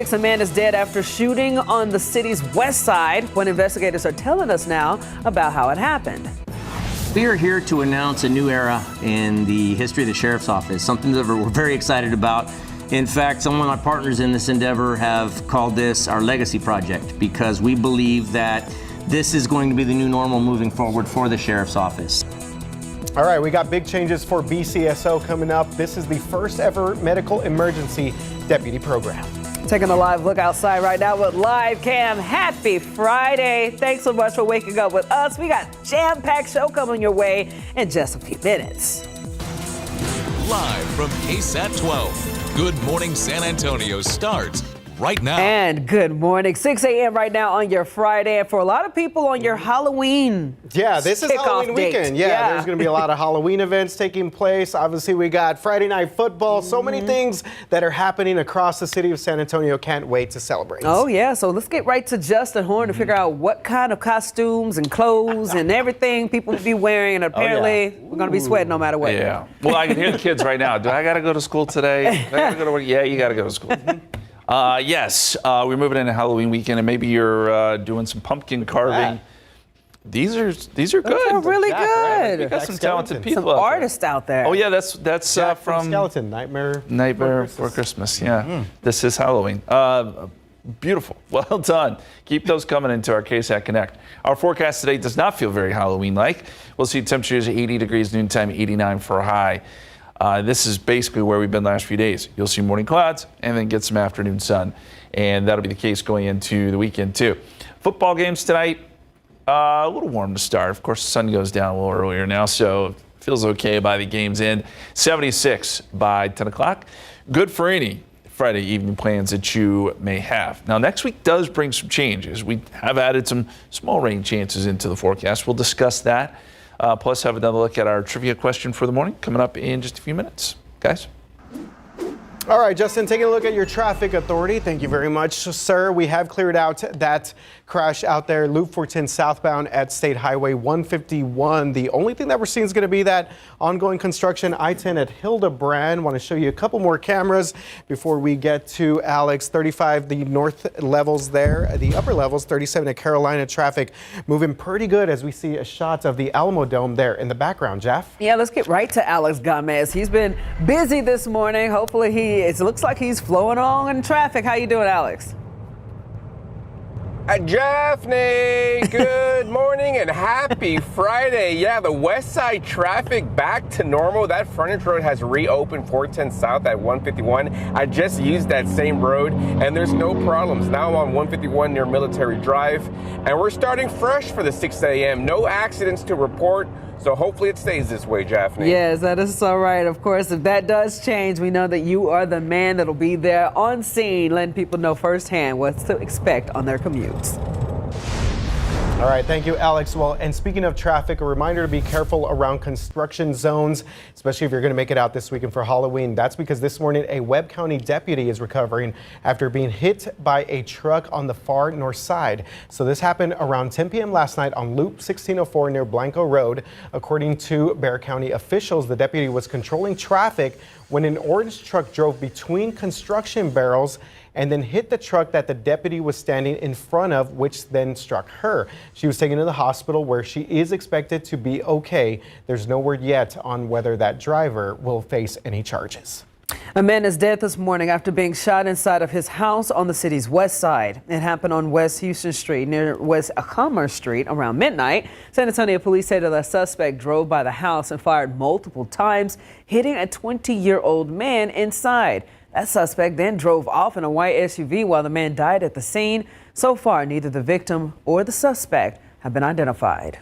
A man is dead after shooting on the city's west side. What investigators are telling us now about how it happened. We are here to announce a new era in the history of the Sheriff's Office, something that we're very excited about. In fact, some of my partners in this endeavor have called this our legacy project because we believe that this is going to be the new normal moving forward for the Sheriff's Office. All right, we got big changes for BCSO coming up. This is the first ever medical emergency deputy program. Taking a live look outside right now with Live Cam. Happy Friday. Thanks so much for waking up with us. We got jam-packed show coming your way in just a few minutes. Live from KSAT 12. Good Morning San Antonio starts right now. And good morning. 6 a.m. right now on your Friday. And for a lot of people on your Halloween. Yeah, this is Halloween weekend. Yeah, there's going to be a lot of Halloween events taking place. Obviously, we got Friday night football. So many things that are happening across the city of San Antonio. Can't wait to celebrate. Oh, yeah. So let's get right to Justin Horn to figure out what kind of costumes and clothes and everything people will be wearing. And apparently, we're going to be sweating no matter what. Yeah. Well, I can hear the kids right now. Do I got to go to school today? Do I gotta go to work? Yeah, you got to go to school. Yes, we're moving into Halloween weekend, and maybe you're doing some pumpkin carving. These are good. They're really good. We got some talented people. Some artists out there. Oh yeah, that's from Skeleton Nightmare Before Christmas. Yeah, This is Halloween. Beautiful. Well done. Keep those coming into our KSAT Connect. Our forecast today does not feel very Halloween-like. We'll see temperatures at 80 degrees noontime, 89 for a high. This is basically where we've been the last few days. You'll see morning clouds and then get some afternoon sun. And that'll be the case going into the weekend, too. Football games tonight, a little warm to start. Of course, the sun goes down a little earlier now, so it feels okay by the game's end. 76 by 10 o'clock. Good for any Friday evening plans that you may have. Now, next week does bring some changes. We have added some small rain chances into the forecast. We'll discuss that. Plus, have another look at our trivia question for the morning coming up in just a few minutes. Guys? All right, Justin, taking a look at your traffic authority. Thank you very much, sir. We have cleared out that crash out there, Loop 410 southbound at State Highway 151. The only thing that we're seeing is going to be that ongoing construction, I-10 at Hildebrand. Want to show you a couple more cameras before we get to Alex. 35, the north levels there, the upper levels, 37 at Carolina. Traffic moving pretty good as we see a shot of the Alamo Dome there in the background. Jeff? Yeah, let's get right to Alex Gomez. He's been busy this morning. Hopefully it looks like he's flowing along in traffic. How you doing, Alex? Jaffney, good morning and happy Friday. Yeah, the west side traffic back to normal. That frontage road has reopened 410 south at 151. I just used that same road and there's no problems. Now I'm on 151 near Military Drive and we're starting fresh for the 6 a.m. No accidents to report. So hopefully it stays this way, Jaffney. Yes, that is so right. Of course, if that does change, we know that you are the man that'll be there on scene, letting people know firsthand what to expect on their commutes. All right, thank you, Alex. Well, and speaking of traffic, a reminder to be careful around construction zones, especially if you're going to make it out this weekend for Halloween. That's because this morning a Webb County deputy is recovering after being hit by a truck on the far north side. So this happened around 10 p.m. last night on Loop 1604 near Blanco Road. According to Bexar County officials, the deputy was controlling traffic when an orange truck drove between construction barrels and then hit the truck that the deputy was standing in front of, which then struck her. She was taken to the hospital where she is expected to be okay. There's no word yet on whether that driver will face any charges. A man is dead this morning after being shot inside of his house on the city's west side. It happened on West Houston Street near West Commerce Street around midnight. San Antonio police say that the suspect drove by the house and fired multiple times, hitting a 20-year-old man inside. That suspect then drove off in a white SUV while the man died at the scene. So far, neither the victim or the suspect have been identified.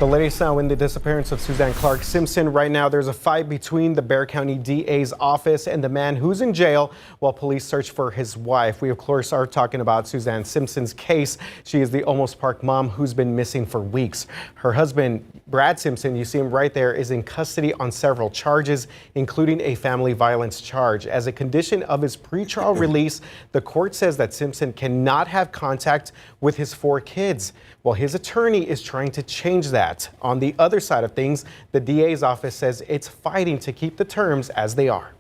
The latest now in the disappearance of Suzanne Clark Simpson. Right now, there's a fight between the Bexar County DA's office and the man who's in jail while police search for his wife. We, of course, are talking about Suzanne Simpson's case. She is the Almost Park mom who's been missing for weeks. Her husband, Brad Simpson, you see him right there, is in custody on several charges, including a family violence charge. As a condition of his pretrial release, the court says that Simpson cannot have contact with his 4 kids. Well, his attorney is trying to change that. On the other side of things, the DA's office says it's fighting to keep the terms as they are.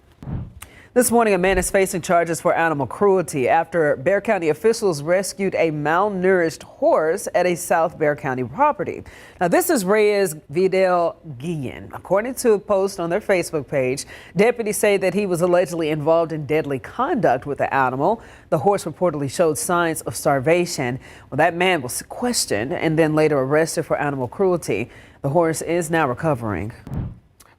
This morning, a man is facing charges for animal cruelty after Bexar County officials rescued a malnourished horse at a South Bexar County property. Now, this is Reyes Vidal Guillen. According to a post on their Facebook page, deputies say that he was allegedly involved in deadly conduct with the animal. The horse reportedly showed signs of starvation. Well, that man was questioned and then later arrested for animal cruelty. The horse is now recovering.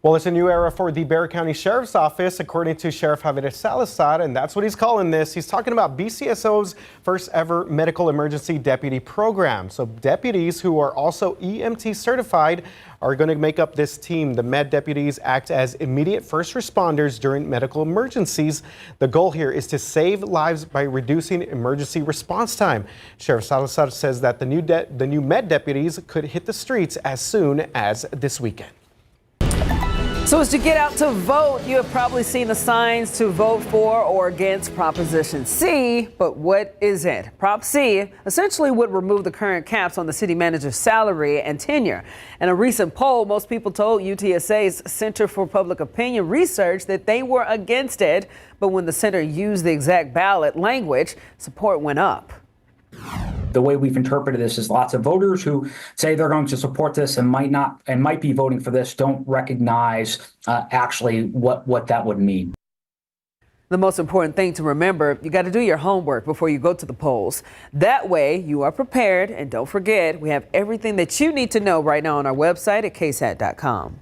Well, it's a new era for the Bexar County Sheriff's Office, according to Sheriff Javier Salazar, and that's what he's calling this. He's talking about BCSO's first ever medical emergency deputy program. So deputies who are also EMT certified are going to make up this team. The med deputies act as immediate first responders during medical emergencies. The goal here is to save lives by reducing emergency response time. Sheriff Salazar says that the new med deputies could hit the streets as soon as this weekend. So as you get out to vote, you have probably seen the signs to vote for or against Proposition C, but what is it? Prop C essentially would remove the current caps on the city manager's salary and tenure. In a recent poll, most people told UTSA's Center for Public Opinion Research that they were against it, but when the center used the exact ballot language, support went up. The way we've interpreted this is lots of voters who say they're going to support this and might be voting for this don't recognize actually what that would mean. The most important thing to remember, you got to do your homework before you go to the polls. That way you are prepared, and don't forget, we have everything that you need to know right now on our website at KSAT.com.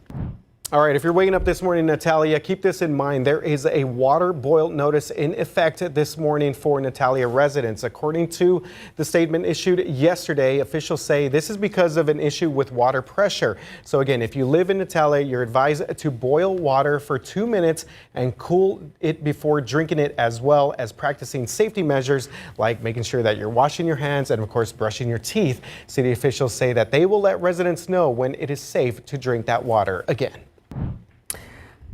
All right, if you're waking up this morning, Natalia, keep this in mind. There is a water boil notice in effect this morning for Natalia residents. According to the statement issued yesterday, officials say this is because of an issue with water pressure. So again, if you live in Natalia, you're advised to boil water for 2 minutes and cool it before drinking it, as well as practicing safety measures like making sure that you're washing your hands and, of course, brushing your teeth. City officials say that they will let residents know when it is safe to drink that water again.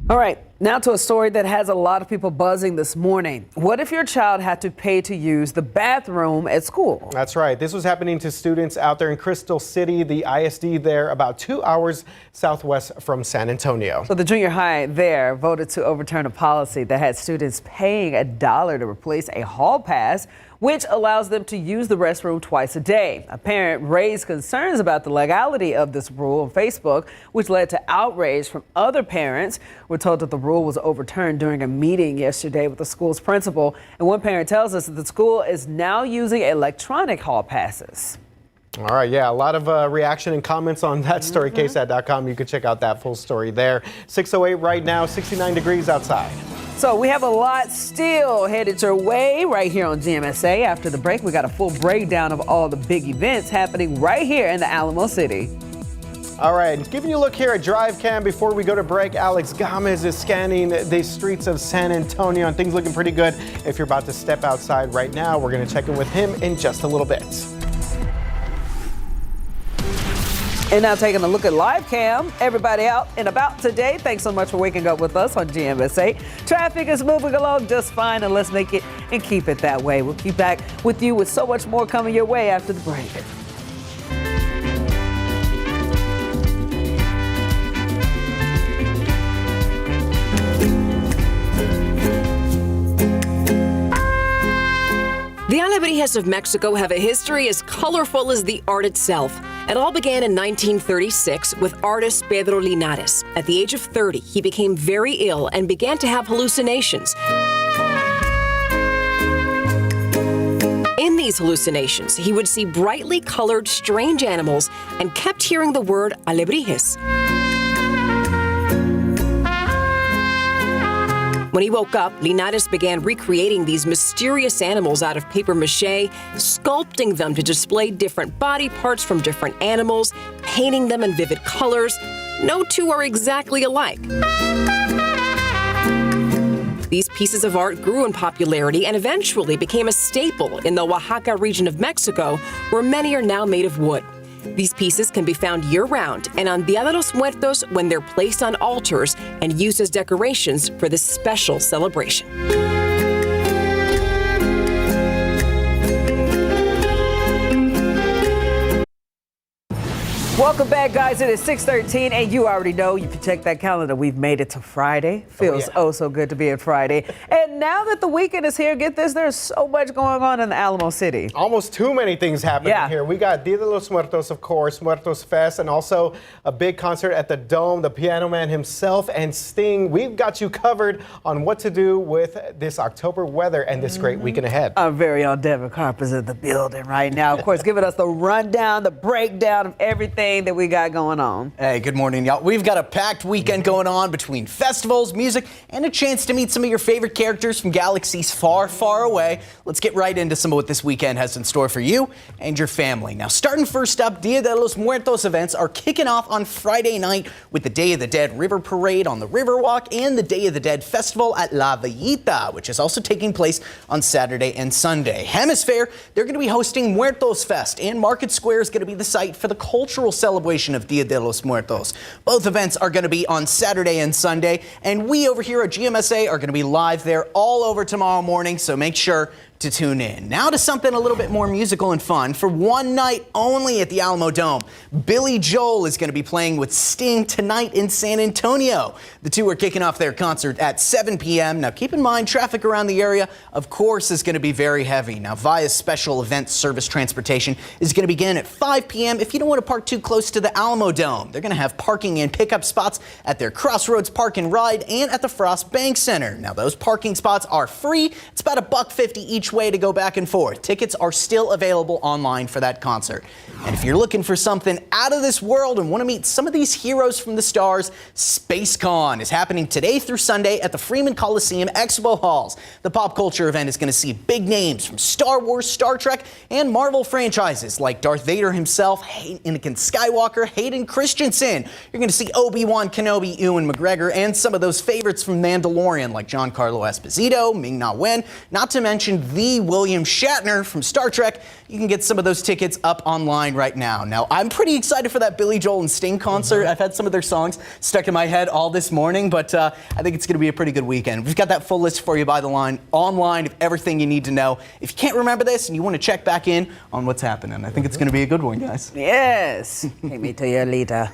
All right, now to a story that has a lot of people buzzing this morning. What if your child had to pay to use the bathroom at school? That's right. This was happening to students out there in Crystal City, the ISD there, about 2 hours southwest from San Antonio. So the junior high there voted to overturn a policy that had students paying $1 to replace a hall pass, which allows them to use the restroom twice a day. A parent raised concerns about the legality of this rule on Facebook, which led to outrage from other parents. We're told that the rule was overturned during a meeting yesterday with the school's principal. And one parent tells us that the school is now using electronic hall passes. All right, yeah, a lot of reaction and comments on that story, KSAT.com. You can check out that full story there. 6:08 right now, 69 degrees outside. So we have a lot still headed your way right here on GMSA. After the break, we got a full breakdown of all the big events happening right here in the Alamo City. All right, giving you a look here at Drive Cam before we go to break. Alex Gomez is scanning the streets of San Antonio, and things looking pretty good. If you're about to step outside right now, we're going to check in with him in just a little bit. And now taking a look at Live Cam. Everybody out and about today, thanks so much for waking up with us on GMSA. Traffic is moving along just fine, and let's make it and keep it that way. We'll keep back with you with so much more coming your way after the break. The alebrijes of Mexico have a history as colorful as the art itself. It all began in 1936 with artist Pedro Linares. At the age of 30, he became very ill and began to have hallucinations. In these hallucinations, he would see brightly colored, strange animals and kept hearing the word alebrijes. When he woke up, Linares began recreating these mysterious animals out of paper mache, sculpting them to display different body parts from different animals, painting them in vivid colors. No two are exactly alike. These pieces of art grew in popularity and eventually became a staple in the Oaxaca region of Mexico, where many are now made of wood. These pieces can be found year-round and on Dia de los Muertos when they're placed on altars and used as decorations for this special celebration. Welcome back, guys. It is 6:13, and you already know, if you check that calendar, we've made it to Friday. Feels so good to be at Friday. And now that the weekend is here, get this, there's so much going on in the Alamo City. Almost too many things happening here. We got Dia de los Muertos, of course, Muertos Fest, and also a big concert at the Dome, the Piano Man himself, and Sting. We've got you covered on what to do with this October weather and this great weekend ahead. Our very own Devin Carper's in the building right now. Of course, giving us the rundown, the breakdown of everything that we got going on. Hey, good morning, y'all. We've got a packed weekend going on between festivals, music, and a chance to meet some of your favorite characters from galaxies far, far away. Let's get right into some of what this weekend has in store for you and your family. Now, starting first up, Dia de los Muertos events are kicking off on Friday night with the Day of the Dead River Parade on the Riverwalk and the Day of the Dead Festival at La Villita, which is also taking place on Saturday and Sunday. Hemisphere, they're going to be hosting Muertos Fest, and Market Square is going to be the site for the cultural celebration of Dia de los Muertos. Both events are going to be on Saturday and Sunday, and we over here at GMSA are going to be live there all over tomorrow morning, so make sure to tune in. Now to something a little bit more musical and fun. For one night only at the Alamo Dome, Billy Joel is going to be playing with Sting tonight in San Antonio. The two are kicking off their concert at 7 p.m. Now keep in mind, traffic around the area, of course, is going to be very heavy. Now Via's special event service transportation is going to begin at 5 p.m. if you don't want to park too close to the Alamo Dome. They're going to have parking and pickup spots at their Crossroads Park and Ride and at the Frost Bank Center. Now those parking spots are free. It's about $1.50 each way to go back and forth. Tickets are still available online for that concert. And if you're looking for something out of this world and want to meet some of these heroes from the stars, SpaceCon is happening today through Sunday at the Freeman Coliseum Expo Halls. The pop culture event is going to see big names from Star Wars, Star Trek, and Marvel franchises like Darth Vader himself, Anakin Skywalker, Hayden Christensen. You're going to see Obi-Wan Kenobi, Ewan McGregor, and some of those favorites from Mandalorian like Giancarlo Esposito, Ming-Na Wen, not to mention the William Shatner from Star Trek. You can get some of those tickets up online right now. Now, I'm pretty excited for that Billy Joel and Sting concert. I've had some of their songs stuck in my head all this morning, but I think it's going to be a pretty good weekend. We've got that full list for you by the line online of everything you need to know. If you can't remember this and you want to check back in on what's happening, I think it's going to be a good one, guys. Yes. Take me to your leader.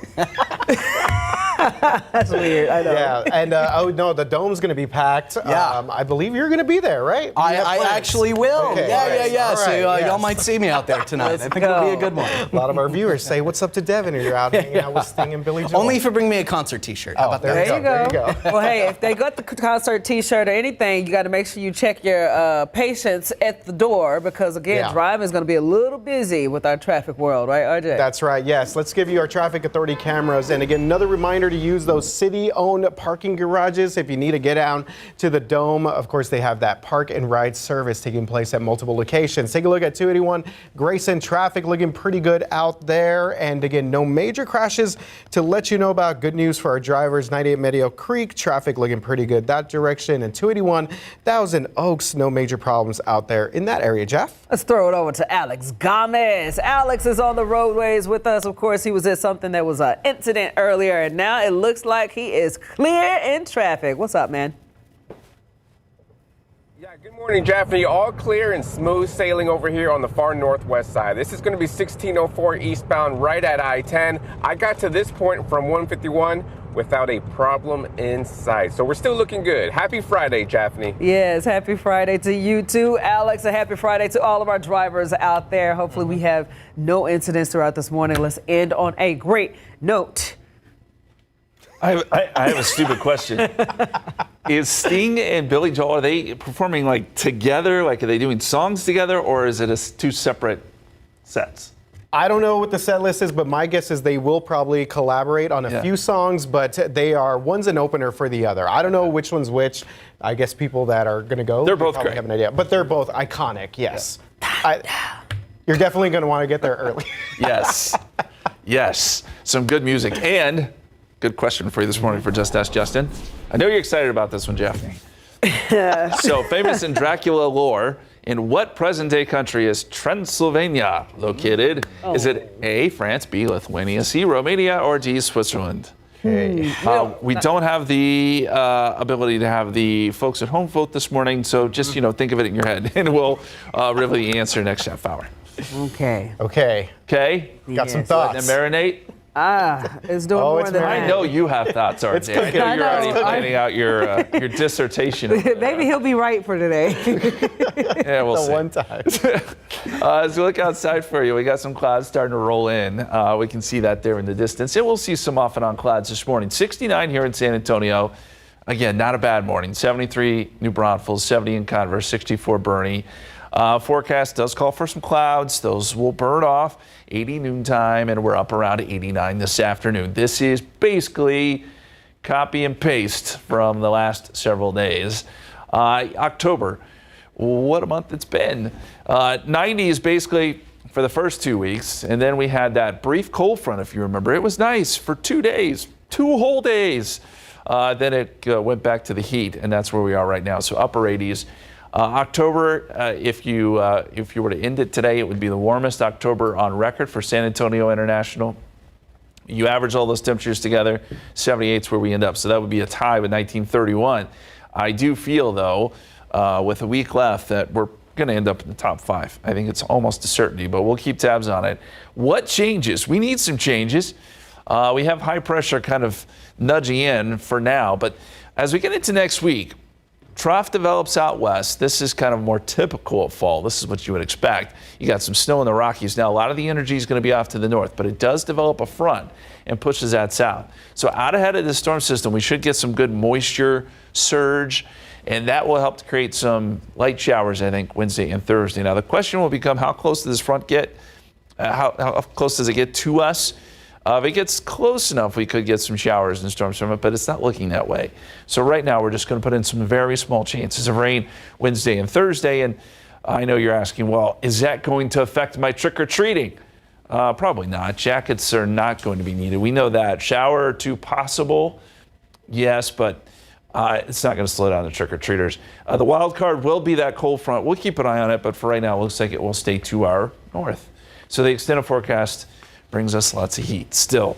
That's weird. I know. Yeah, and oh no, the Dome's going to be packed. Yeah. I believe you're going to be there, right? I actually will. Okay, Yeah. all So right, y'all might see me out there tonight. I think it'll be a good one. A lot of our viewers say, "What's up to Devin?" Or you're out hanging out with Sting and Billy Joel. Only if you bring me a concert T-shirt. How about that? There you go. Well, hey, if they got the concert T-shirt or anything, you got to make sure you check your patience at the door because, again, driving is going to be a little busy with our traffic world, right, RJ? That's right, yes. Let's give you our traffic authority cameras. And again, another reminder to use those city-owned parking garages if you need to get down to the Dome. Of course, they have that park and ride service taking place at multiple locations. Take a look at 281 Grayson. Traffic looking pretty good out there. And again, no major crashes to let you know about. Good news for our drivers. 98 Medio Creek, traffic looking pretty good that direction. And 281 Thousand Oaks, no major problems out there in that area. Jeff? Let's throw it over to Alex Gomez. Alex is on the roadways with us. Of course, he was at something that was an incident earlier, and now it looks like he is clear in traffic. What's up, man? Yeah, good morning, Jaffney. All clear and smooth sailing over here on the far northwest side. This is going to be 1604 eastbound right at I-10. I got to this point from 151 without a problem in sight. So we're still looking good. Happy Friday, Jaffney. Yes, happy Friday to you too, Alex, and happy Friday to all of our drivers out there. Hopefully we have no incidents throughout this morning. Let's end on a great note. I have a stupid question. Is Sting and Billy Joel, are they performing like together? Like, are they doing songs together, or is it two separate sets? I don't know what the set list is, but my guess is they will probably collaborate on a few songs, but one's an opener for the other. I don't know which one's which. I guess people that are going to go, they're both probably great. Have an idea, but they're both iconic. Yes, you're definitely going to want to get there early. Yes, some good music. And good question for you this morning for Just Ask Justin. I know you're excited about this one, Jeff. So, famous in Dracula lore, in what present-day country is Transylvania located? Is it A, France, B, Lithuania, C, Romania, or D, Switzerland? Okay. We don't have the ability to have the folks at home vote this morning, so just think of it in your head, and we'll reveal the answer next half hour. Okay. Okay. Okay? Got some thoughts. Let them marinate. It's doing more it's than very- that. I know you have thoughts, RJ. I know you're already planning out your dissertation. Maybe he'll be right for today. Yeah, we'll see. One time. As we look outside for you, we got some clouds starting to roll in. We can see that there in the distance. And we'll see some off and on clouds this morning. 69 here in San Antonio. Again, not a bad morning. 73 New Braunfels, 70 in Converse, 64 Bernie. Forecast does call for some clouds. Those will burn off 80 noontime, and we're up around 89 this afternoon. This is basically copy and paste from the last several days. October, what a month it's been. 90s basically for the first 2 weeks, and then we had that brief cold front, if you remember. It was nice for 2 days, 2 whole days. Then it went back to the heat, and that's where we are right now. So upper 80s. October, if you were to end it today, it would be the warmest October on record for San Antonio International. You average all those temperatures together, 78 is where we end up. So that would be a tie with 1931. I do feel, though, with a week left, that we're going to end up in the top 5. I think it's almost a certainty, but we'll keep tabs on it. What changes? We need some changes. We have high pressure kind of nudging in for now, but as we get into next week, trough develops out west. This is kind of more typical of fall. This is what you would expect. You got some snow in the Rockies. Now, a lot of the energy is going to be off to the north, but it does develop a front and pushes that south. So out ahead of the storm system, we should get some good moisture surge, and that will help to create some light showers, I think, Wednesday and Thursday. Now, the question will become, how close does this front get? How close does it get to us? If it gets close enough, we could get some showers and storms from it, but it's not looking that way. So right now, we're just going to put in some very small chances of rain Wednesday and Thursday. And I know you're asking, well, is that going to affect my trick-or-treating? Probably not. Jackets are not going to be needed. We know that. Shower or two possible, yes, but it's not going to slow down the trick-or-treaters. The wild card will be that cold front. We'll keep an eye on it, but for right now, it looks like it will stay to our north. So the extended forecast brings us lots of heat still.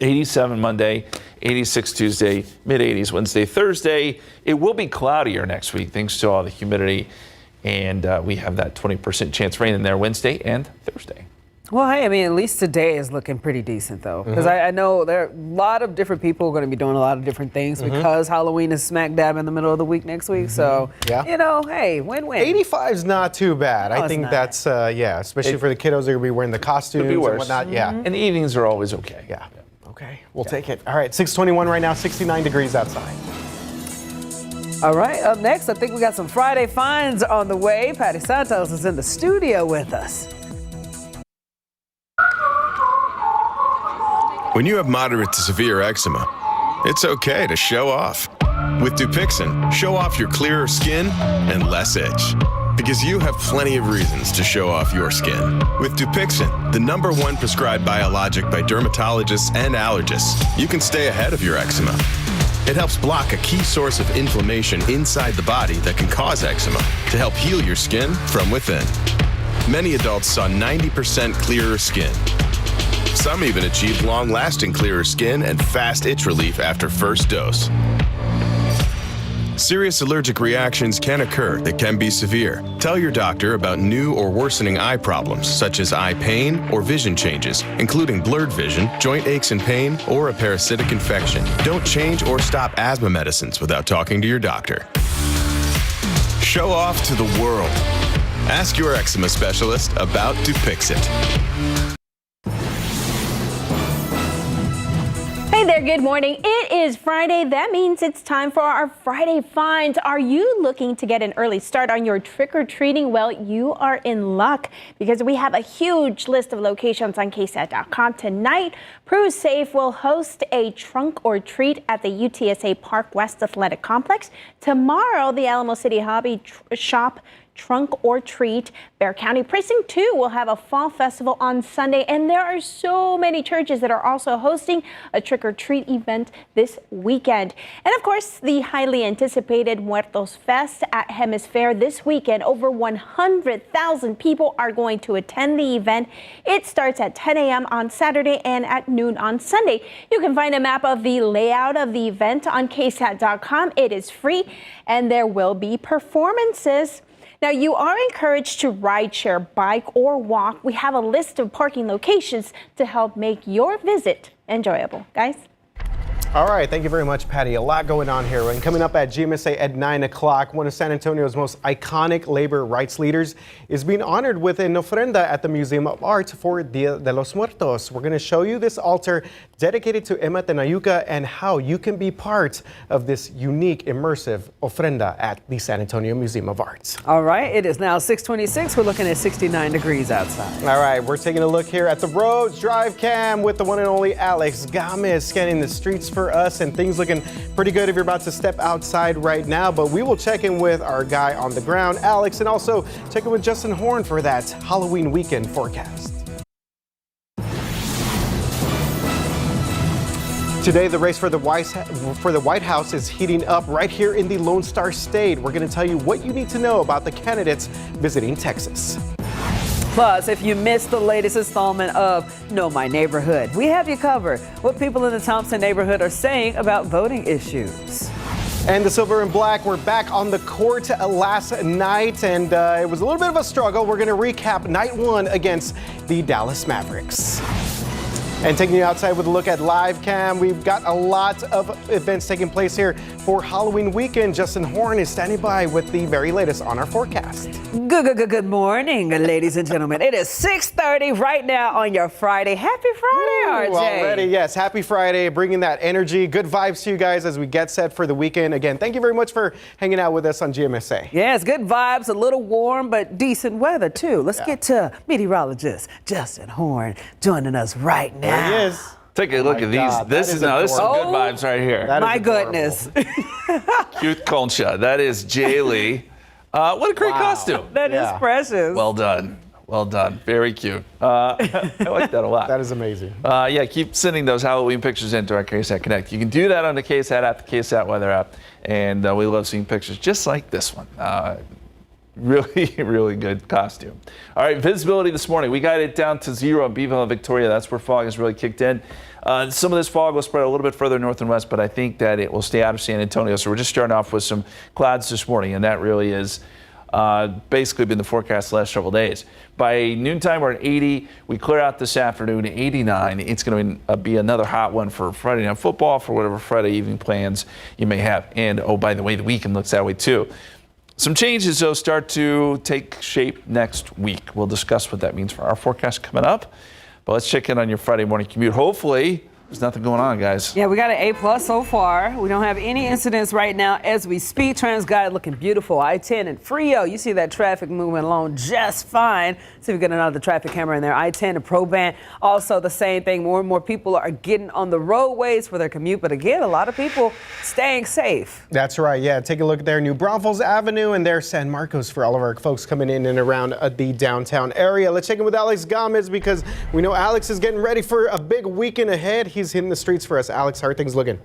87 Monday, 86 Tuesday, mid-80s Wednesday, Thursday. It will be cloudier next week thanks to all the humidity, and we have that 20% chance rain in there Wednesday and Thursday. Well, hey, I mean, at least today is looking pretty decent, though, because I know there are a lot of different people going to be doing a lot of different things because Halloween is smack dab in the middle of the week next week. So, you know, hey, win-win. 85 is not too bad. No, I think it's not. that's, yeah, especially for the kiddos that are going to be wearing the costumes Could be and worse. whatnot. Yeah. And the evenings are always okay. Yeah. Okay, we'll take it. All right, 6:21 right now, 69 degrees outside. All right, up next, I think we got some Friday finds on the way. Patty Santos is in the studio with us. When you have moderate to severe eczema, it's okay to show off. With Dupixent, show off your clearer skin and less itch. Because you have plenty of reasons to show off your skin. With Dupixent, the #1 prescribed biologic by dermatologists and allergists, you can stay ahead of your eczema. It helps block a key source of inflammation inside the body that can cause eczema to help heal your skin from within. Many adults saw 90% clearer skin. Some even achieved long-lasting clearer skin and fast itch relief after first dose. Serious allergic reactions can occur that can be severe. Tell your doctor about new or worsening eye problems, such as eye pain or vision changes, including blurred vision, joint aches and pain, or a parasitic infection. Don't change or stop asthma medicines without talking to your doctor. Show off to the world. Ask your eczema specialist about Dupixent. Hey there, good morning. It is Friday. That means it's time for our Friday finds. Are you looking to get an early start on your trick-or-treating? Well, you are in luck because we have a huge list of locations on KSAT.com. Tonight, Prue Safe will host a trunk or treat at the UTSA Park West Athletic Complex. Tomorrow, the Alamo City Hobby Shop Trunk or Treat. Bexar County Precinct 2 will have a fall festival on Sunday, and there are so many churches that are also hosting a trick-or-treat event this weekend. And of course, the highly anticipated Muertos Fest at Hemisphere this weekend. Over 100,000 people are going to attend the event. It starts at 10 a.m. on Saturday and at noon on Sunday. You can find a map of the layout of the event on KSAT.com. It is free, and there will be performances. Now, you are encouraged to ride share, bike, or walk. We have a list of parking locations to help make your visit enjoyable. Guys? All right, thank you very much, Patty. A lot going on here. And coming up at GMSA at 9 o'clock, one of San Antonio's most iconic labor rights leaders is being honored with an ofrenda at the Museum of Art for Dia de los Muertos. We're going to show you this altar dedicated to Emma Tenayuca and how you can be part of this unique, immersive ofrenda at the San Antonio Museum of Art. All right, it is now 6:26. We're looking at 69 degrees outside. All right, we're taking a look here at the Roads Drive Cam with the one and only Alex Gomez scanning the streets for us, and things looking pretty good if you're about to step outside right now. But we will check in with our guy on the ground, Alex, and also check in with Justin Horn for that Halloween weekend forecast. Today, the race for the White House is heating up right here in the Lone Star State. We're going to tell you what you need to know about the candidates visiting Texas. Plus, if you missed the latest installment of Know My Neighborhood, we have you covered. What people in the Thompson neighborhood are saying about voting issues. And the Silver and Black were back on the court last night, and it was a little bit of a struggle. We're going to recap night one against the Dallas Mavericks. And taking you outside with a look at live cam, we've got a lot of events taking place here for Halloween weekend. Justin Horn is standing by with the very latest on our forecast. Good morning, ladies and gentlemen. It is 6:30 right now on your Friday. Happy Friday, RJ. Already, yes. Happy Friday, bringing that energy, good vibes to you guys as we get set for the weekend. Again, thank you very much for hanging out with us on GMSA. Yes, good vibes, a little warm, but decent weather too. Let's get to meteorologist Justin Horn joining us right now. There he is. Take a look at these. This is some good vibes right here. My goodness. Cute Concha. That is Jay Lee. What a great costume. That is precious. Well done. Well done. Very cute. I like that a lot. That is amazing. Yeah, keep sending those Halloween pictures into our KSAT Connect. You can do that on the KSAT app, the KSAT weather app, and we love seeing pictures just like this one. Really good costume. All right, visibility this morning. We got it down to 0 in Beeville and Victoria. That's where fog has really kicked in. Some of this fog will spread a little bit further north and west, but I think that it will stay out of San Antonio. So we're just starting off with some clouds this morning, and that really is basically been the forecast the last several days. By noontime, we're at 80. We clear out this afternoon at 89. It's going to be another hot one for Friday Night Football, for whatever Friday evening plans you may have. And, oh, by the way, the weekend looks that way, too. Some changes, though, start to take shape next week. We'll discuss what that means for our forecast coming up. But let's check in on your Friday morning commute. Hopefully, there's nothing going on, guys. Yeah, we got an A+ so far. We don't have any incidents right now as we speak. TransGuide looking beautiful. I-10 and Frio, you see that traffic moving along just fine. See if we get another traffic camera in there. I-10 and Proban, also the same thing. More and more people are getting on the roadways for their commute. But again, a lot of people staying safe. That's right. Yeah, take a look there. New Braunfels Avenue and there's San Marcos for all of our folks coming in and around the downtown area. Let's check in with Alex Gomez because we know Alex is getting ready for a big weekend ahead. He's hitting the streets for us. Alex, how are things looking?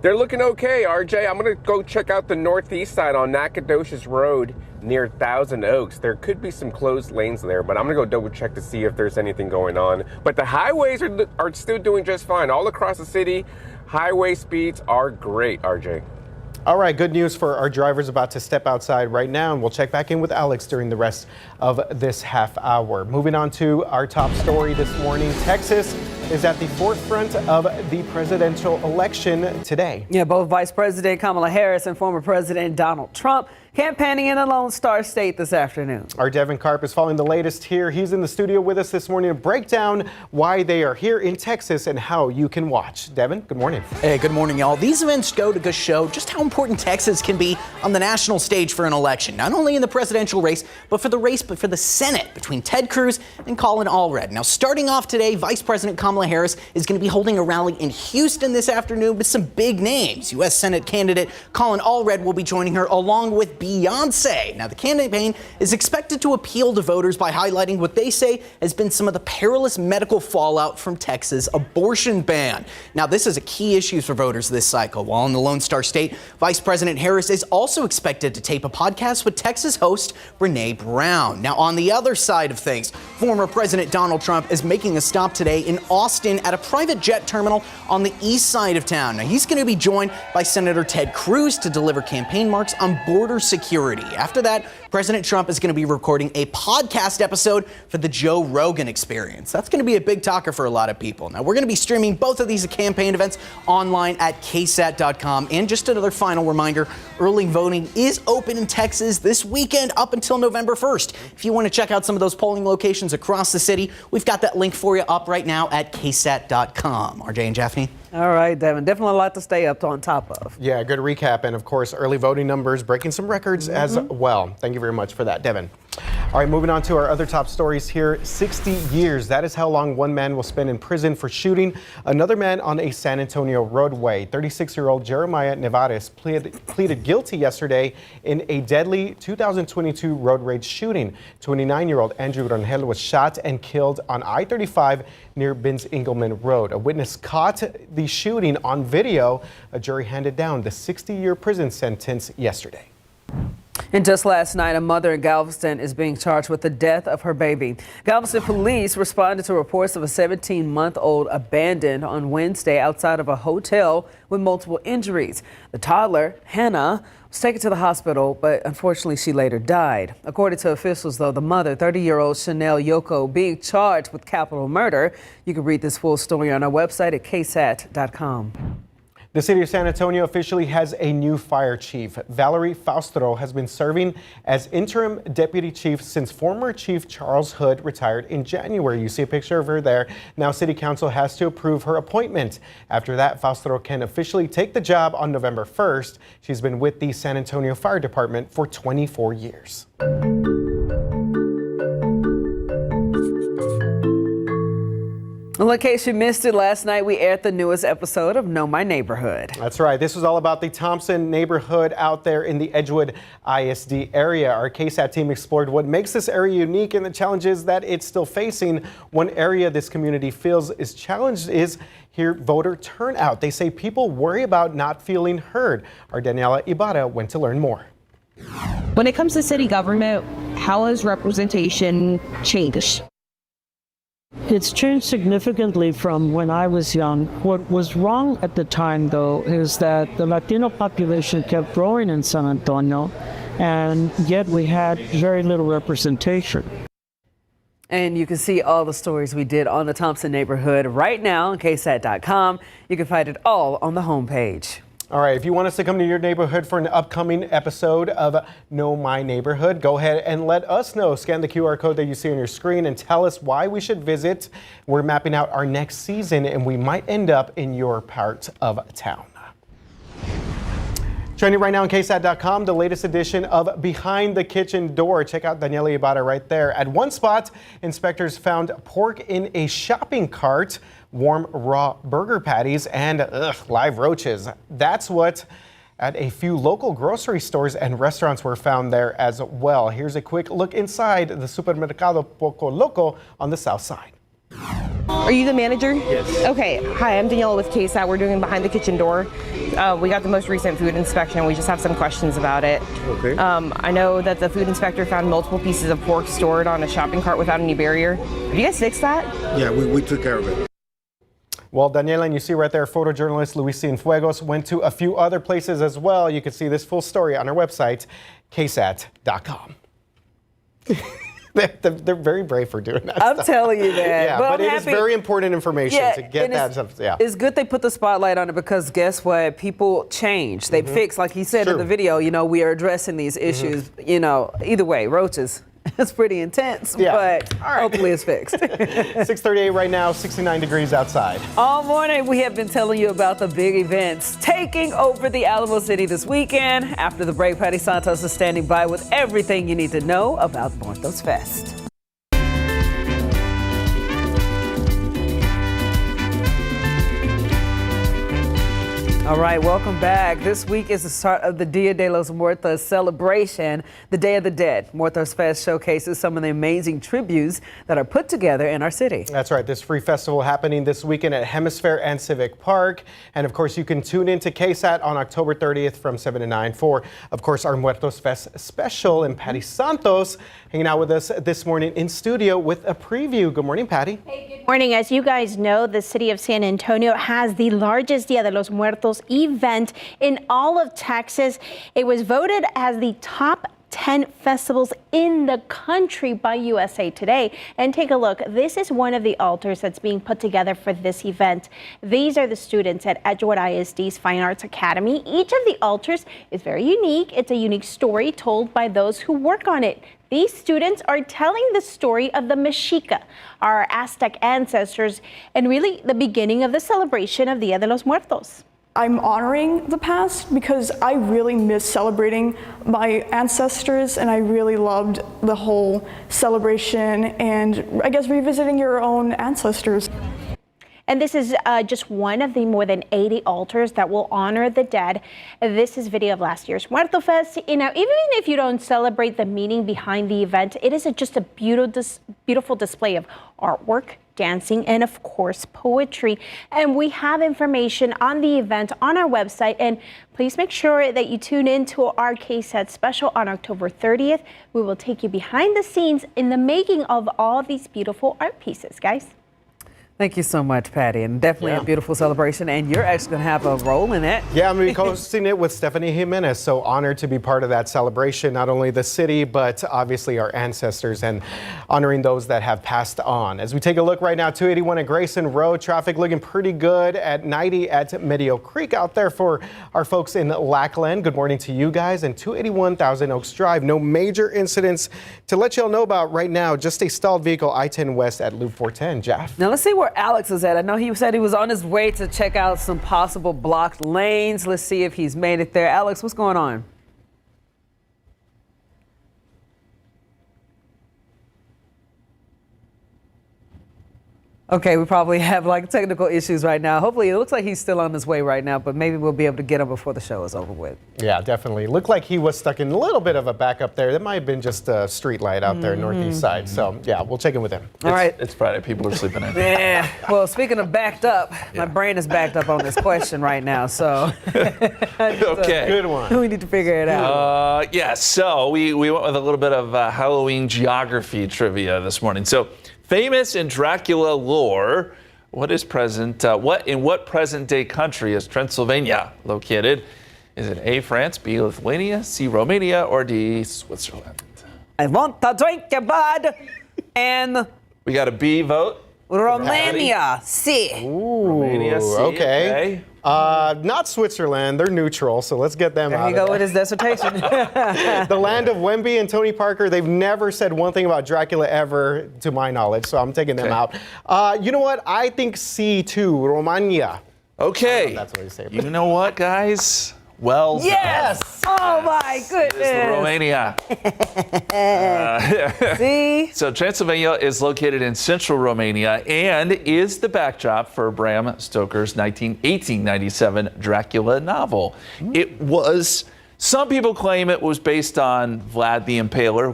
They're looking okay, RJ. I'm going to go check out the northeast side on Nacogdoches Road near Thousand Oaks. There could be some closed lanes there, but I'm going to go double check to see if there's anything going on. But the highways are still doing just fine. All across the city, highway speeds are great, RJ. All right, good news for our drivers about to step outside right now, and we'll check back in with Alex during the rest of this half hour. Moving on to our top story this morning. Texas is at the forefront of the presidential election today. Yeah, both Vice President Kamala Harris and former President Donald Trump campaigning in the Lone Star State this afternoon. Our Devin Karp is following the latest here. He's in the studio with us this morning to break down why they are here in Texas and how you can watch. Devin, good morning. Hey, good morning, y'all. These events go to show just how important Texas can be on the national stage for an election, not only in the presidential race, but for the Senate between Ted Cruz and Colin Allred. Now, starting off today, Vice President Kamala Harris is going to be holding a rally in Houston this afternoon with some big names. U.S. Senate candidate Colin Allred will be joining her along with Beyonce. Now, the campaign is expected to appeal to voters by highlighting what they say has been some of the perilous medical fallout from Texas' abortion ban. Now, this is a key issue for voters this cycle. While in the Lone Star State, Vice President Harris is also expected to tape a podcast with Texas host Brene Brown. Now, on the other side of things, former President Donald Trump is making a stop today in Austin at a private jet terminal on the east side of town. Now, he's going to be joined by Senator Ted Cruz to deliver campaign marks on border security. After that, President Trump is going to be recording a podcast episode for the Joe Rogan Experience. That's going to be a big talker for a lot of people. Now, we're going to be streaming both of these campaign events online at KSAT.com. And just another final reminder, early voting is open in Texas this weekend up until November 1st. If you want to check out some of those polling locations across the city, we've got that link for you up right now at KSAT.com. RJ and Jaffney. All right, Devin. Definitely a lot to stay up on top of. Yeah, good recap. And of course, early voting numbers breaking some records as well. Thank you very much for that, Devin. All right, moving on to our other top stories here. 60 years. That is how long one man will spend in prison for shooting another man on a San Antonio roadway. 36-year-old Jeremiah Nevares pleaded guilty yesterday in a deadly 2022 road rage shooting. 29-year-old Andrew Rangel was shot and killed on I-35 near Binns Engelman Road. A witness caught the shooting on video. A jury handed down the 60-year prison sentence yesterday. And just last night, a mother in Galveston is being charged with the death of her baby. Galveston police responded to reports of a 17-month-old abandoned on Wednesday outside of a hotel with multiple injuries. The toddler, Hannah, was taken to the hospital, but unfortunately she later died. According to officials, though, the mother, 30-year-old Chanel Yoko, being charged with capital murder. You can read this full story on our website at KSAT.com. The city of San Antonio officially has a new fire chief. Valerie Faustro has been serving as interim deputy chief since former chief Charles Hood retired in January. You see a picture of her there. Now city council has to approve her appointment. After that, Faustro can officially take the job on November 1st. She's been with the San Antonio Fire Department for 24 years. Well, in case you missed it, last night we aired the newest episode of Know My Neighborhood. That's right. This was all about the Thompson neighborhood out there in the Edgewood ISD area. Our KSAT team explored what makes this area unique and the challenges that it's still facing. One area this community feels is challenged is here voter turnout. They say people worry about not feeling heard. Our Daniela Ibarra went to learn more. When it comes to city government, how has representation changed? It's changed significantly from when I was young. What was wrong at the time, though, is that the Latino population kept growing in San Antonio, and yet we had very little representation. And you can see all the stories we did on the Thompson neighborhood right now on KSAT.com. You can find it all on the homepage. All right, if you want us to come to your neighborhood for an upcoming episode of Know My Neighborhood, go ahead and let us know. Scan the QR code that you see on your screen and tell us why we should visit. We're mapping out our next season, and we might end up in your part of town. Trending right now on KSAT.com, the latest edition of Behind the Kitchen Door. Check out Daniela Ibarra right there. At one spot, inspectors found pork in a shopping cart, warm raw burger patties, and live roaches. That's what at a few local grocery stores and restaurants were found there as well. Here's a quick look inside the Supermercado Poco Loco on the south side. Are you the manager? Yes. Okay. Hi, I'm Daniela with KSAT. We're doing Behind the Kitchen Door. We got the most recent food inspection. We just have some questions about it. Okay. I know that the food inspector found multiple pieces of pork stored on a shopping cart without any barrier. Have you guys fixed that? Yeah, we took care of it. Well, Daniela, and you see right there, photojournalist Luis Cienfuegos went to a few other places as well. You can see this full story on our website, KSAT.com. They're very brave for doing that. I'm telling you that. Yeah, but it is very important information to get that stuff. Yeah. It's good they put the spotlight on it because guess what? People change. They fix, like he said in the video, we are addressing these issues, either way, roaches. It's pretty intense, but hopefully it's fixed. 6:38 right now, 69 degrees outside. All morning, we have been telling you about the big events taking over the Alamo City this weekend. After the break, Patty Santos is standing by with everything you need to know about Muertos Fest. All right, welcome back. This week is the start of the Dia de los Muertos celebration, the Day of the Dead. Muertos Fest showcases some of the amazing tributes that are put together in our city. That's right. This free festival happening this weekend at Hemisphere and Civic Park. And of course, you can tune in to KSAT on October 30th from 7 to 9 for, of course, our Muertos Fest special. And Patty Santos hanging out with us this morning in studio with a preview. Good morning, Patty. Hey, good morning. As you guys know, the city of San Antonio has the largest Dia de los Muertos Muertos event in all of Texas. It was voted as the top 10 festivals in the country by USA Today. And take a look. This is one of the altars that's being put together for this event. These are the students at Edgewood ISD's Fine Arts Academy. Each of the altars is very unique. It's a unique story told by those who work on it. These students are telling the story of the Mexica, our Aztec ancestors, and really the beginning of the celebration of Dia de los Muertos. I'm honoring the past because I really miss celebrating my ancestors, and I really loved the whole celebration and I guess revisiting your own ancestors. And this is just one of the more than 80 altars that will honor the dead. This is video of last year's Muertos Fest. You know, even if you don't celebrate the meaning behind the event, it is just a beautiful display of artwork, dancing, and of course, poetry. And we have information on the event on our website. And please make sure that you tune in to our KSAT special on October 30th. We will take you behind the scenes in the making of all these beautiful art pieces, guys. Thank you so much, Patty, and definitely a beautiful celebration, and you're actually going to have a role in it. Yeah, I'm going to be hosting it with Stephanie Jimenez, so honored to be part of that celebration, not only the city, but obviously our ancestors and honoring those that have passed on. As we take a look right now, 281 at Grayson Road, traffic looking pretty good at 90 at Medio Creek out there for our folks in Lackland. Good morning to you guys, and 281 Thousand Oaks Drive. No major incidents to let y'all know about right now, just a stalled vehicle I-10 West at Loop 410. Jeff? Now let's see where Alex is at. I know he said he was on his way to check out some possible blocked lanes. Let's see if he's made it there. Alex, what's going on? Okay, we probably have like technical issues right now. Hopefully, it looks like he's still on his way right now, but maybe we'll be able to get him before the show is over with. Yeah, definitely. Looked like he was stuck in a little bit of a backup there. That might have been just a street light out there, northeast side. So, yeah, we'll check in with him. All right. It's Friday. People are sleeping in. Yeah. Well, speaking of backed up, my brain is backed up on this question right now. So, okay. Good one. We need to figure it out. Yeah, so we went with a little bit of Halloween geography trivia this morning. So, famous in Dracula lore, in what present-day country is Transylvania located? Is it A, France, B, Lithuania, C, Romania, or D, Switzerland? I want to drink your blood, and we got a B vote. Romania, C. Ooh, Romania, C. Okay. Not Switzerland. They're neutral, so let's get them out. There you go with his dissertation. The land of Wemby and Tony Parker, they've never said one thing about Dracula ever, to my knowledge, so I'm taking them out. You know what? I think C too, Romania. Okay. That's what you say. You know what, guys? Well, yes! Oh my goodness! It's Romania. See? So Transylvania is located in central Romania and is the backdrop for Bram Stoker's 1897 Dracula novel. It was, some people claim it was based on Vlad the Impaler,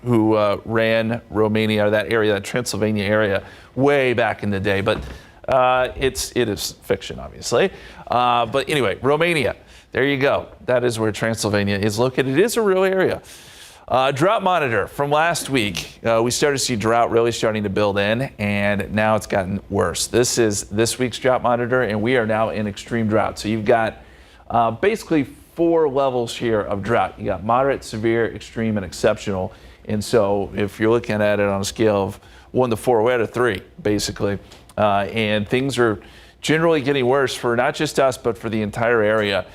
who ran Romania, that area, that Transylvania area, way back in the day. But it is fiction, obviously. But anyway, Romania. There you go. That is where Transylvania is located. It is a real area. Drought monitor from last week. We started to see drought really starting to build in, and now it's gotten worse. This is this week's drought monitor, and we are now in extreme drought. So you've got basically 4 levels here of drought. You got moderate, severe, extreme, and exceptional. And so if you're looking at it on a scale of 1 to 4, we're at a 3, basically. And things are generally getting worse for not just us, but for the entire area.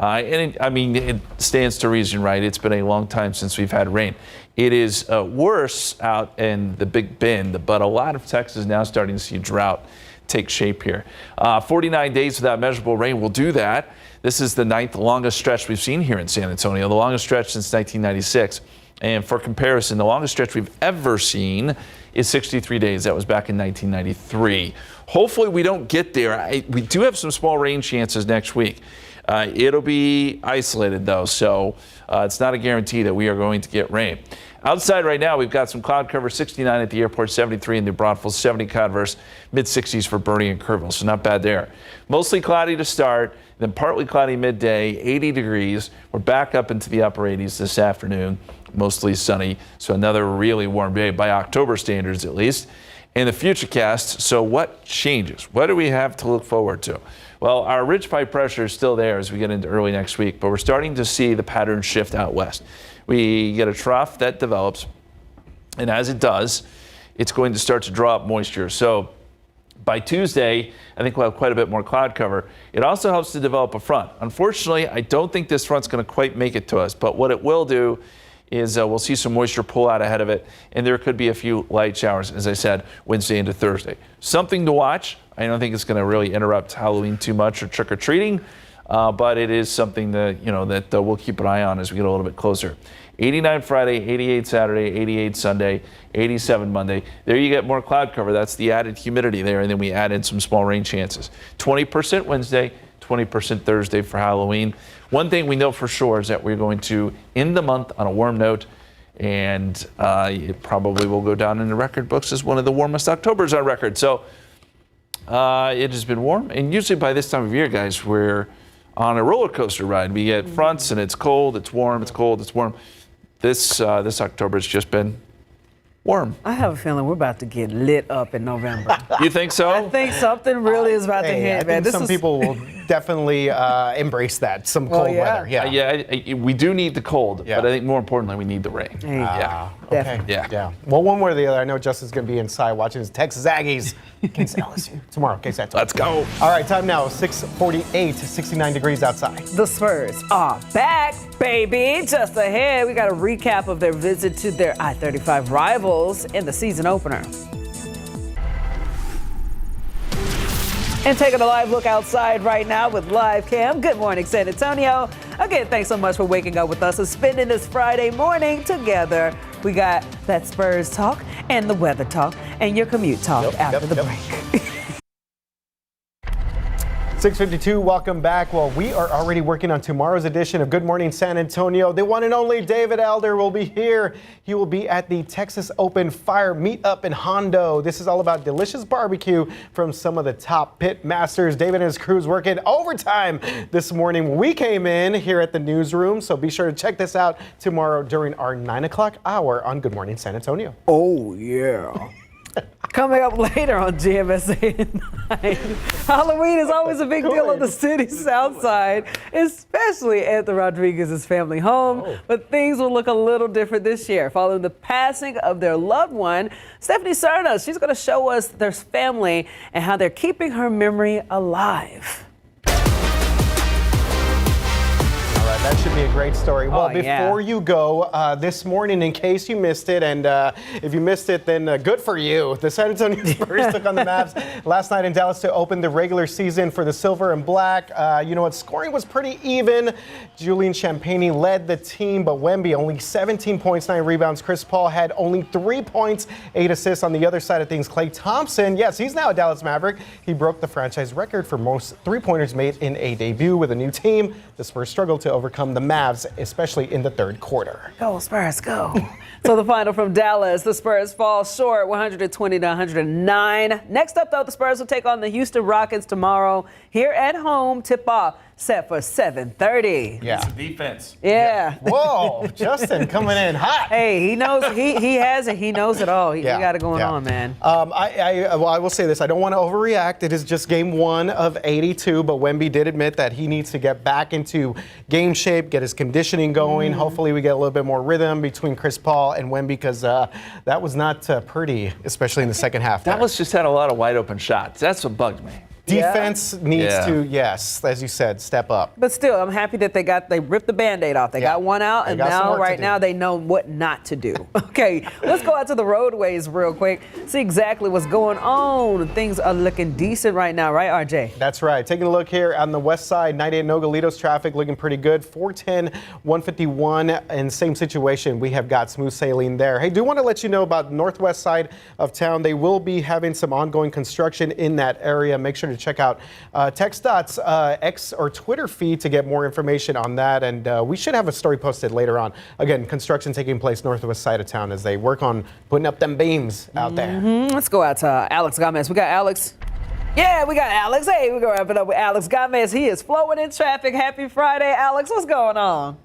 It stands to reason, right? It's been a long time since we've had rain. It is worse out in the Big Bend, but a lot of Texas is now starting to see drought take shape here. 49 days without measurable rain will do that. This is the 9th longest stretch we've seen here in San Antonio, the longest stretch since 1996. And for comparison, the longest stretch we've ever seen is 63 days. That was back in 1993. Hopefully we don't get there. We do have some small rain chances next week. It'll be isolated though, so it's not a guarantee that we are going to get rain. Outside right now, we've got some cloud cover, 69 at the airport, 73 in New Braunfels, 70 Converse, mid-60s for Bernie and Kerrville, so not bad there. Mostly cloudy to start, then partly cloudy midday, 80 degrees. We're back up into the upper 80s this afternoon, mostly sunny, so another really warm day by October standards at least. in the futurecast. So what changes? What do we have to look forward to? Well, our ridge pipe pressure is still there as we get into early next week, but we're starting to see the pattern shift out west. We get a trough that develops, and as it does, it's going to start to draw up moisture. So by Tuesday, I think we'll have quite a bit more cloud cover. It also helps to develop a front. Unfortunately, I don't think this front's going to quite make it to us, but what it will do is we'll see some moisture pull out ahead of it, and there could be a few light showers, as I said, Wednesday into Thursday. Something to watch. I don't think it's going to really interrupt Halloween too much or trick-or-treating, but it is something that, that we'll keep an eye on as we get a little bit closer. 89 Friday, 88 Saturday, 88 Sunday, 87 Monday. There you get more cloud cover. That's the added humidity there, and then we add in some small rain chances. 20% Wednesday, 20% Thursday for Halloween. One thing we know for sure is that we're going to end the month on a warm note, and it probably will go down in the record books as one of the warmest Octobers on record. So it has been warm, and usually by this time of year, guys, we're on a roller coaster ride. We get fronts, and it's cold, it's warm, it's cold, it's warm. This October has just been warm. I have a feeling we're about to get lit up in November. You think so? I think something really is about to hit, man. Some people will definitely embrace that, some cold weather. Yeah, we do need the cold, but I think more importantly, we need the rain. Okay. Yeah. Well, one way or the other, I know Justin's going to be inside watching his Texas Aggies against LSU tomorrow. KSAT. Let's go. All right, time now, 6:48, 69 degrees outside. The Spurs are back, baby. Just ahead, we got a recap of their visit to their I-35 rivals in the season opener. And taking a live look outside right now with Live Cam. Good morning, San Antonio. Again, thanks so much for waking up with us and spending this Friday morning together. We got that Spurs talk and the weather talk and your commute talk after the break. 6:52, welcome back. Well, we are already working on tomorrow's edition of Good Morning San Antonio. The one and only David Elder will be here. He will be at the Texas Open Fire Meetup in Hondo. This is all about delicious barbecue from some of the top pit masters. David and his crew is working overtime this morning when we came in here at the newsroom. So be sure to check this out tomorrow during our 9 o'clock hour on Good Morning San Antonio. Oh, yeah. Coming up later on GMSA at 9. Halloween is always a big deal on the city's south side, especially at the Rodriguez's family home. But things will look a little different this year. Following the passing of their loved one, Stephanie Sarnas, she's going to show us their family and how they're keeping her memory alive. That should be a great story. Well, before you go, this morning, in case you missed it, and if you missed it, then good for you. The San Antonio Spurs took on the Mavs last night in Dallas to open the regular season for the Silver and Black. You know what? Scoring was pretty even. Julian Champagny led the team, but Wemby only 17 points, 9 rebounds. Chris Paul had only 3 points, 8 assists. On the other side of things, Klay Thompson, yes, he's now a Dallas Maverick. He broke the franchise record for most three-pointers made in a debut with a new team. The Spurs struggled to overcome the Mavs, especially in the third quarter. Go Spurs, go. So the final from Dallas, the Spurs fall short 120-109. Next up, though, the Spurs will take on the Houston Rockets tomorrow here at home. Tip-off set for 7:30. Yeah. Defense. Yeah. Whoa, Justin coming in hot. Hey, he knows, he has it. He knows it all. He got it going on, man. I will say this. I don't want to overreact. It is just game 1 of 82, but Wemby did admit that he needs to get back into game shape, get his conditioning going. Hopefully we get a little bit more rhythm between Chris Paul and Wemby, because that was not pretty, especially in the second half. Dallas just had a lot of wide open shots. That's what bugged me. Defense needs to, yes, as you said, step up. But still, I'm happy that they ripped the Band-Aid off. They got one out, and now, right now, they know what not to do. Okay, let's go out to the roadways real quick, see exactly what's going on. Things are looking decent right now, right, RJ? That's right. Taking a look here on the west side, 98 Nogalitos traffic looking pretty good. 410, 151, and same situation. We have got smooth sailing there. Hey, do want to let you know about the northwest side of town. They will be having some ongoing construction in that area. Make sure to check out TxDOT's X or Twitter feed to get more information on that. And we should have a story posted later on. Again, construction taking place northwest side of town as they work on putting up them beams out there. Let's go out to Alex Gomez. We got Alex. Yeah, we got Alex. Hey, we're going to wrap it up with Alex Gomez. He is flowing in traffic. Happy Friday, Alex. What's going on?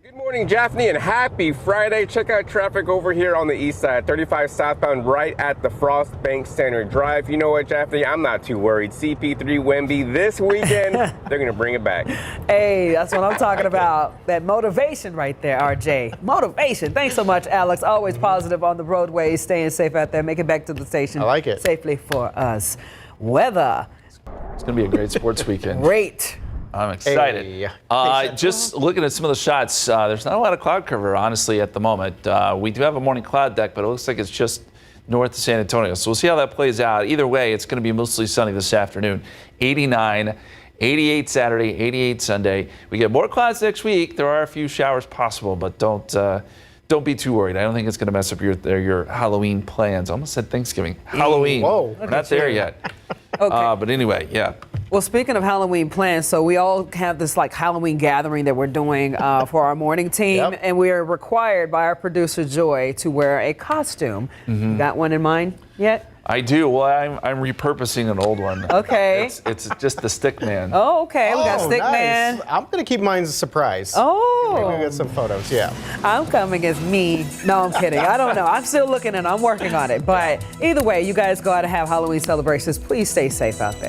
Good morning, Jaffney, and happy Friday. Check out traffic over here on the east side, 35 southbound right at the Frost Bank Center Drive. You know what, Jaffney? I'm not too worried. CP3 Wemby this weekend, they're going to bring it back. Hey, that's what I'm talking about. That motivation right there, RJ. Motivation. Thanks so much, Alex. Always positive on the roadways, staying safe out there. Make it back to the station. I like it. Safely for us. Weather. It's going to be a great sports weekend. Great. I'm excited. Hey. Just looking at some of the shots, there's not a lot of cloud cover, honestly, at the moment. We do have a morning cloud deck, but it looks like it's just north of San Antonio. So we'll see how that plays out. Either way, it's going to be mostly sunny this afternoon. 89, 88 Saturday, 88 Sunday. We get more clouds next week. There are a few showers possible, but don't be too worried. I don't think it's going to mess up your Halloween plans. I almost said Thanksgiving. Halloween. Whoa. We're not there yet. Okay. But anyway, yeah. Well, speaking of Halloween plans, so we all have this like Halloween gathering that we're doing for our morning team, and we are required by our producer Joy to wear a costume. You got one in mind yet? I do. Well, I'm repurposing an old one. Okay. It's just the stick man. Oh, okay. We got Stick nice. Man. I'm going to keep mine as a surprise. Oh. Maybe we get some photos, yeah. I'm coming as me. No, I'm kidding. I don't know. I'm still looking and I'm working on it. But either way, you guys go out and have Halloween celebrations. Please stay safe out there.